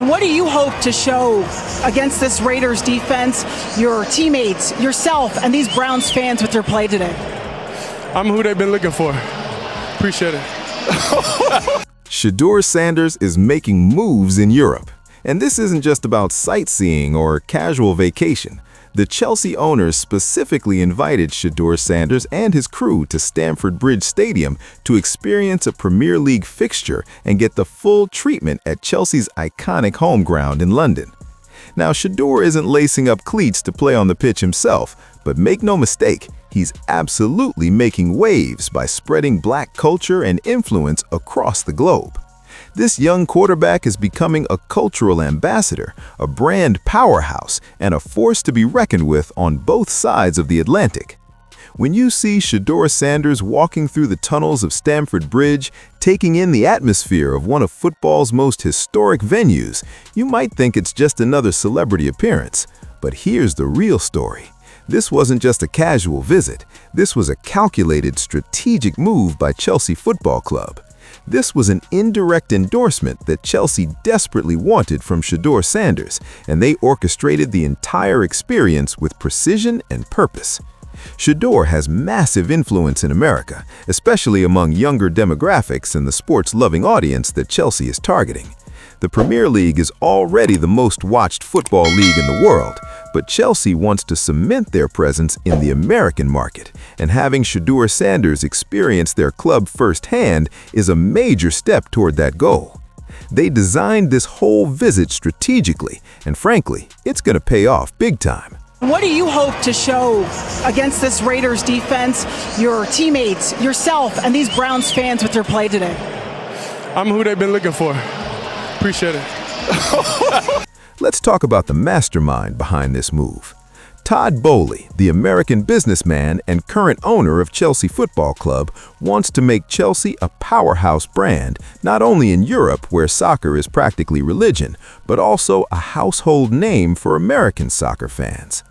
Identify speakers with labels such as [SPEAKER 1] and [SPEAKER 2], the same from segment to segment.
[SPEAKER 1] What do you hope to show against this Raiders defense, your teammates, yourself, and these Browns fans with their play today?
[SPEAKER 2] I'm who they've been looking for. Appreciate it.
[SPEAKER 3] Shedeur Sanders is making moves in Europe. And this isn't just about sightseeing or casual vacation. The Chelsea owners specifically invited Shedeur Sanders and his crew to Stamford Bridge Stadium to experience a Premier League fixture and get the full treatment at Chelsea's iconic home ground in London. Now, Shedeur isn't lacing up cleats to play on the pitch himself, but make no mistake, he's absolutely making waves by spreading black culture and influence across the globe. This young quarterback is becoming a cultural ambassador, a brand powerhouse, and a force to be reckoned with on both sides of the Atlantic. When you see Shedeur Sanders walking through the tunnels of Stamford Bridge, taking in the atmosphere of one of football's most historic venues, you might think it's just another celebrity appearance. But here's the real story. This wasn't just a casual visit. This was a calculated, strategic move by Chelsea Football Club. This was an indirect endorsement that Chelsea desperately wanted from Shedeur Sanders, and they orchestrated the entire experience with precision and purpose. Shedeur has massive influence in America, especially among younger demographics and the sports-loving audience that Chelsea is targeting. The Premier League is already the most watched football league in the world, but Chelsea wants to cement their presence in the American market, and having Shedeur Sanders experience their club firsthand is a major step toward that goal. They designed this whole visit strategically, and frankly, it's going to pay off big time.
[SPEAKER 1] What do you hope to show against this Raiders defense, your teammates, yourself, and these Browns fans with their play today?
[SPEAKER 2] I'm who they've been looking for. Appreciate it.
[SPEAKER 3] Let's talk about the mastermind behind this move. Todd Boehly, the American businessman and current owner of Chelsea Football Club, wants to make Chelsea a powerhouse brand, not only in Europe, where soccer is practically religion, but also a household name for American soccer fans.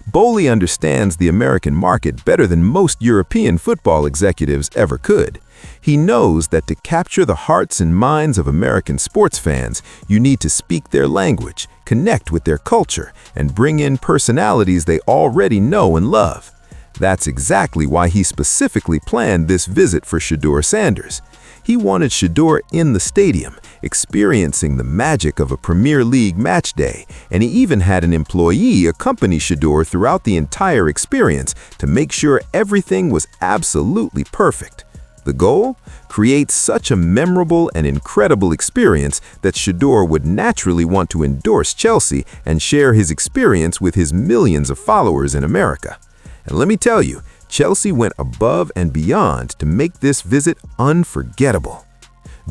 [SPEAKER 3] Boehly understands the American market better than most European football executives ever could. He knows that to capture the hearts and minds of American sports fans, you need to speak their language, connect with their culture, and bring in personalities they already know and love. That's exactly why he specifically planned this visit for Shedeur Sanders. He wanted Shedeur in the stadium, experiencing the magic of a Premier League match day, and he even had an employee accompany Shedeur throughout the entire experience to make sure everything was absolutely perfect. The goal? Create such a memorable and incredible experience that Shedeur would naturally want to endorse Chelsea and share his experience with his millions of followers in America. And let me tell you, Chelsea went above and beyond to make this visit unforgettable.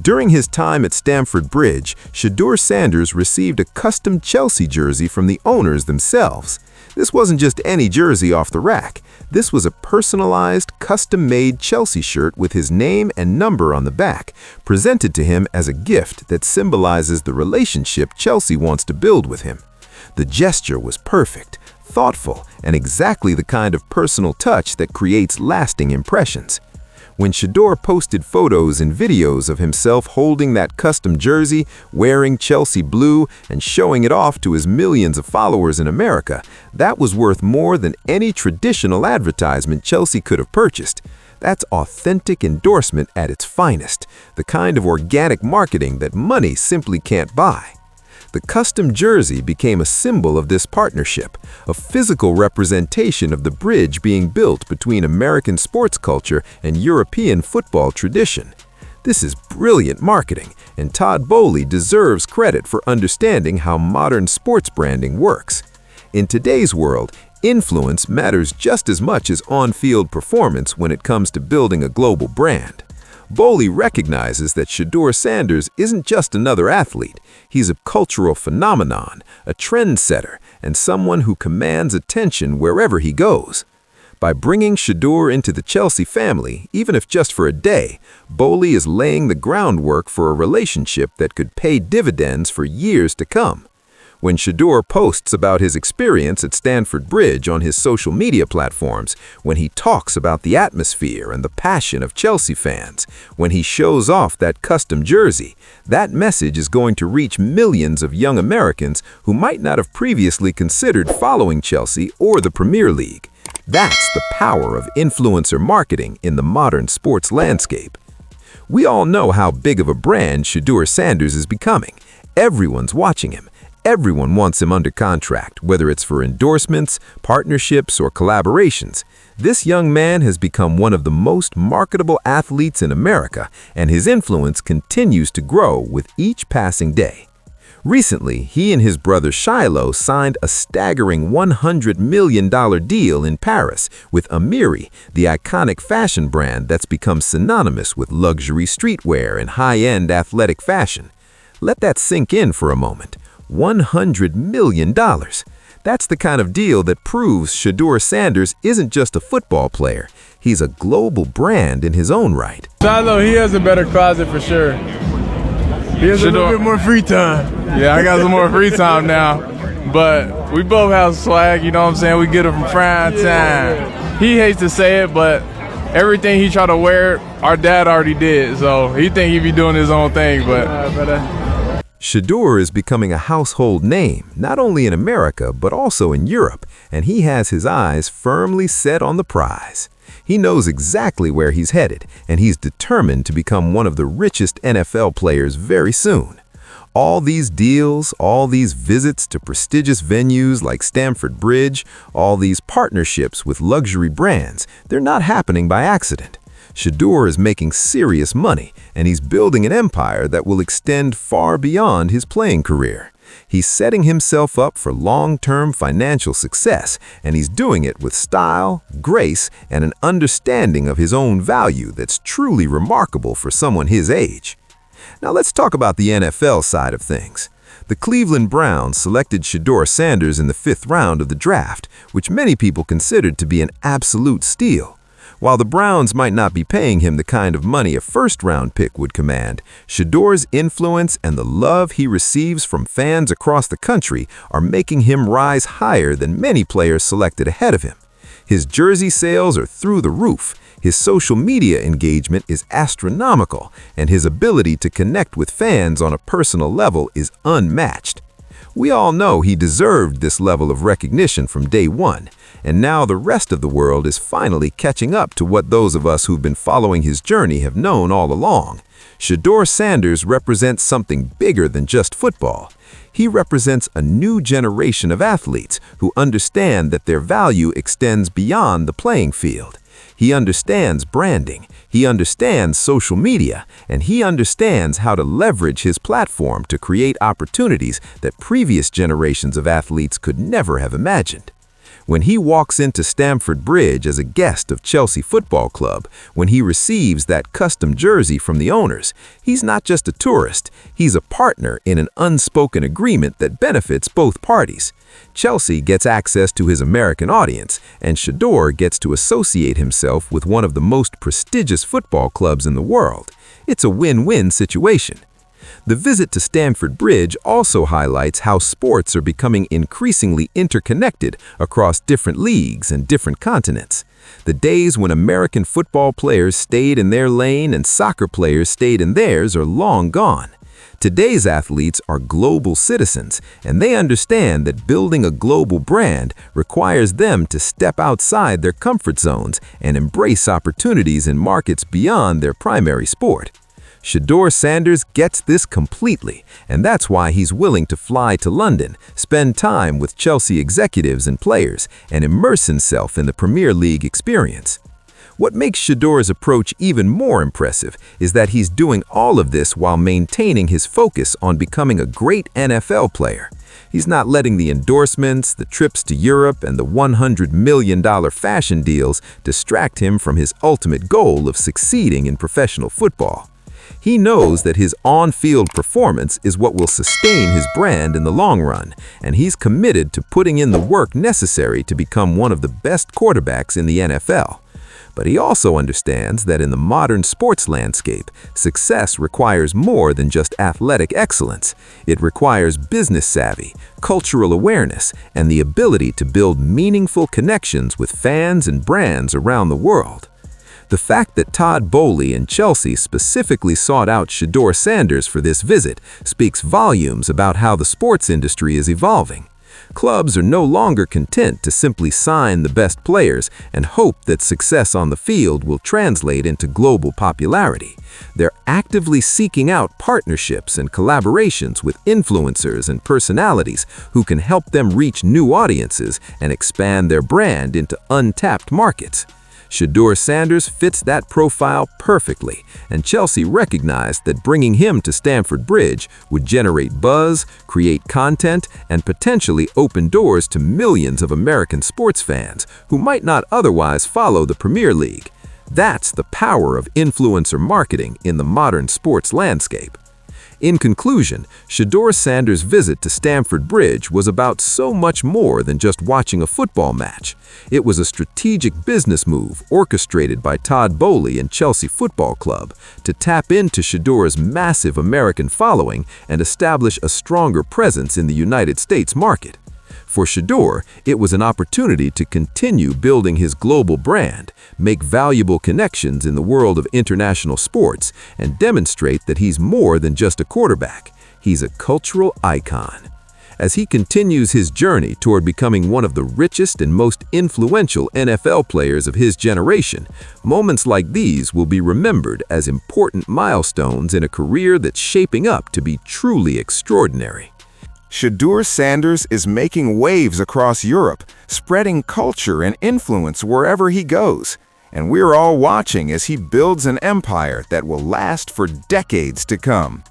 [SPEAKER 3] During his time at Stamford Bridge, Shedeur Sanders received a custom Chelsea jersey from the owners themselves. This wasn't just any jersey off the rack. This was a personalized, custom-made Chelsea shirt with his name and number on the back, presented to him as a gift that symbolizes the relationship Chelsea wants to build with him. The gesture was perfect, thoughtful, and exactly the kind of personal touch that creates lasting impressions. When Shedeur posted photos and videos of himself holding that custom jersey, wearing Chelsea blue, and showing it off to his millions of followers in America, that was worth more than any traditional advertisement Chelsea could have purchased. That's authentic endorsement at its finest, the kind of organic marketing that money simply can't buy. The custom jersey became a symbol of this partnership, a physical representation of the bridge being built between American sports culture and European football tradition. This is brilliant marketing, and Todd Boehly deserves credit for understanding how modern sports branding works. In today's world, influence matters just as much as on-field performance when it comes to building a global brand. Boehly recognizes that Shedeur Sanders isn't just another athlete. He's a cultural phenomenon, a trendsetter, and someone who commands attention wherever he goes. By bringing Shedeur into the Chelsea family, even if just for a day, Boehly is laying the groundwork for a relationship that could pay dividends for years to come. When Shedeur posts about his experience at Stamford Bridge on his social media platforms, when he talks about the atmosphere and the passion of Chelsea fans, when he shows off that custom jersey, that message is going to reach millions of young Americans who might not have previously considered following Chelsea or the Premier League. That's the power of influencer marketing in the modern sports landscape. We all know how big of a brand Shedeur Sanders is becoming. Everyone's watching him. Everyone wants him under contract, whether it's for endorsements, partnerships, or collaborations. This young man has become one of the most marketable athletes in America, and his influence continues to grow with each passing day. Recently, he and his brother Shiloh signed a staggering $100 million deal in Paris with Amiri, the iconic fashion brand that's become synonymous with luxury streetwear and high-end athletic fashion. Let that sink in for a moment. $100 million. That's the kind of deal that proves Shedeur Sanders isn't just a football player. He's a global brand in his own right.
[SPEAKER 4] Shiloh, he has a better closet for sure. He has a little bit more free time. Yeah, I got some more free time now. But we both have swag, you know what I'm saying? We get it from prime time. He hates to say it, but everything he try to wear, our dad already did. So he think he be doing his own thing, but
[SPEAKER 3] Shedeur is becoming a household name, not only in America, but also in Europe, and he has his eyes firmly set on the prize. He knows exactly where he's headed, and he's determined to become one of the richest NFL players very soon. All these deals, all these visits to prestigious venues like Stamford Bridge, all these partnerships with luxury brands, they're not happening by accident. Shedeur is making serious money, and he's building an empire that will extend far beyond his playing career. He's setting himself up for long-term financial success, and he's doing it with style, grace, and an understanding of his own value that's truly remarkable for someone his age. Now let's talk about the NFL side of things. The Cleveland Browns selected Shedeur Sanders in the 5th round of the draft, which many people considered to be an absolute steal. While the Browns might not be paying him the kind of money a first-round pick would command, Shedeur's influence and the love he receives from fans across the country are making him rise higher than many players selected ahead of him. His jersey sales are through the roof, his social media engagement is astronomical, and his ability to connect with fans on a personal level is unmatched. We all know he deserved this level of recognition from day one, and now the rest of the world is finally catching up to what those of us who've been following his journey have known all along. Shedeur Sanders represents something bigger than just football. He represents a new generation of athletes who understand that their value extends beyond the playing field. He understands branding, he understands social media, and he understands how to leverage his platform to create opportunities that previous generations of athletes could never have imagined. When he walks into Stamford Bridge as a guest of Chelsea Football Club, when he receives that custom jersey from the owners, he's not just a tourist, he's a partner in an unspoken agreement that benefits both parties. Chelsea gets access to his American audience, and Shedeur gets to associate himself with one of the most prestigious football clubs in the world. It's a win-win situation. The visit to Stamford Bridge also highlights how sports are becoming increasingly interconnected across different leagues and different continents. The days when American football players stayed in their lane and soccer players stayed in theirs are long gone. Today's athletes are global citizens, and they understand that building a global brand requires them to step outside their comfort zones and embrace opportunities in markets beyond their primary sport. Shedeur Sanders gets this completely, and that's why he's willing to fly to London, spend time with Chelsea executives and players, and immerse himself in the Premier League experience. What makes Shedeur's approach even more impressive is that he's doing all of this while maintaining his focus on becoming a great NFL player. He's not letting the endorsements, the trips to Europe, and the $100 million fashion deals distract him from his ultimate goal of succeeding in professional football. He knows that his on-field performance is what will sustain his brand in the long run, and he's committed to putting in the work necessary to become one of the best quarterbacks in the NFL. But he also understands that in the modern sports landscape, success requires more than just athletic excellence. It requires business savvy, cultural awareness, and the ability to build meaningful connections with fans and brands around the world. The fact that Todd Boehly and Chelsea specifically sought out Shedeur Sanders for this visit speaks volumes about how the sports industry is evolving. Clubs are no longer content to simply sign the best players and hope that success on the field will translate into global popularity. They're actively seeking out partnerships and collaborations with influencers and personalities who can help them reach new audiences and expand their brand into untapped markets. Shedeur Sanders fits that profile perfectly, and Chelsea recognized that bringing him to Stamford Bridge would generate buzz, create content, and potentially open doors to millions of American sports fans who might not otherwise follow the Premier League. That's the power of influencer marketing in the modern sports landscape. In conclusion, Shedeur Sanders' visit to Stamford Bridge was about so much more than just watching a football match. It was a strategic business move orchestrated by Todd Boehly and Chelsea Football Club to tap into Shedeur's massive American following and establish a stronger presence in the United States market. For Shedeur, it was an opportunity to continue building his global brand, make valuable connections in the world of international sports, and demonstrate that he's more than just a quarterback. He's a cultural icon. As he continues his journey toward becoming one of the richest and most influential NFL players of his generation, moments like these will be remembered as important milestones in a career that's shaping up to be truly extraordinary.
[SPEAKER 5] Shedeur Sanders is making waves across Europe, spreading culture and influence wherever he goes. And we're all watching as he builds an empire that will last for decades to come.